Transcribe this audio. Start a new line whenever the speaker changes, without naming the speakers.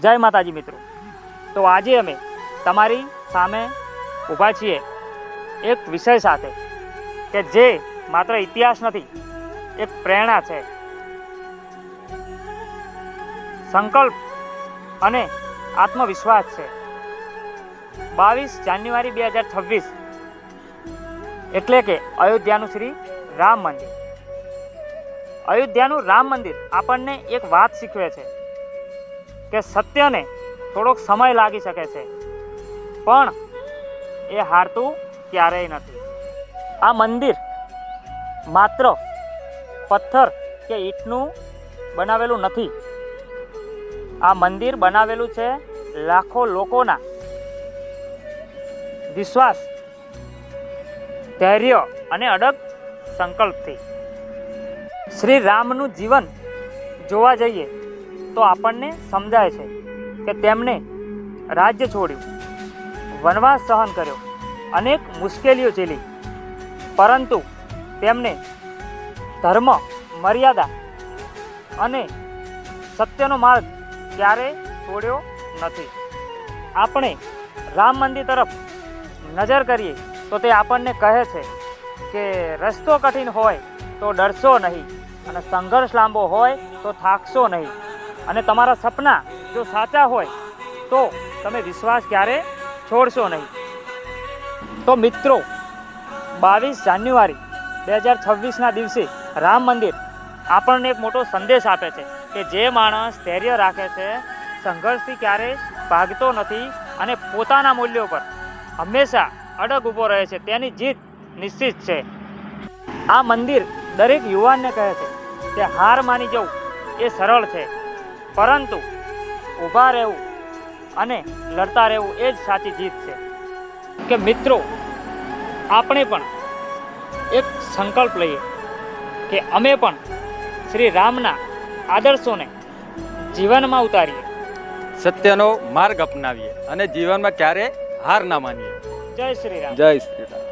જય માતાજી મિત્રો। તો આજે અમે તમારી સામે ઊભા છીએ એક વિષય સાથે કે જે માત્ર ઇતિહાસ નથી, એક પ્રેરણા છે, સંકલ્પ અને આત્મવિશ્વાસ છે। 22 જાન્યુઆરી 2026 એટલે કે અયોધ્યાનું શ્રી રામ મંદિર। અયોધ્યાનું રામ મંદિર આપણને એક વાત શીખવે છે કે સત્યને થોડોક સમય લાગી શકે છે, પણ એ હારતું ક્યારેય નથી। આ મંદિર માત્ર પથ્થર કે ઈંટનું બનાવેલું નથી। આ મંદિર બનાવેલું છે લાખો લોકોના વિશ્વાસ, ધૈર્ય અને અડગ સંકલ્પથી। શ્રી રામનું જીવન જોવા જઈએ તો આપણને સમજાય છે કે તેમણે રાજ્ય છોડ્યું, વનવાસ સહન કર્યો, અનેક મુશ્કેલીઓ ઝીલી, પરંતુ તેમણે ધર્મ, મર્યાદા અને સત્યનો માર્ગ ક્યારે છોડ્યો નથી। આપણે રામ મંદિર તરફ નજર કરીએ તો તે આપણને કહે છે કે રસ્તો કઠિન હોય તો ડરશો નહીં, અને સંઘર્ષ લાંબો હોય તો થાકશો નહીં, અને તમારા સપના જો સાચા હોય તો તમે વિશ્વાસ ક્યારે છોડશો નહીં। તો મિત્રો, 22 જાન્યુઆરી 2026ના દિવસે રામ મંદિર આપણને એક મોટો સંદેશ આપે છે કે જે માણસ ધૈર્ય રાખે છે, સંઘર્ષથી ક્યારેય ભાગતો નથી અને પોતાના મૂલ્યો પર હંમેશા અડગ ઊભો રહે છે, તેની જીત નિશ્ચિત છે। આ મંદિર દરેક યુવાનને કહે છે કે હાર માની જવું એ સરળ છે, પરંતુ ઊભા રહેવું અને લડતા રહેવું એ જ સાચી જીત છે। કે મિત્રો, આપણે પણ એક સંકલ્પ લઈએ કે અમે પણ શ્રી રામના આદર્શોને જીવનમાં ઉતારીએ,
સત્યનો માર્ગ અપનાવીએ અને જીવનમાં ક્યારે હાર ના માનીએ।
જય શ્રી રામ।
જય શ્રી રામ।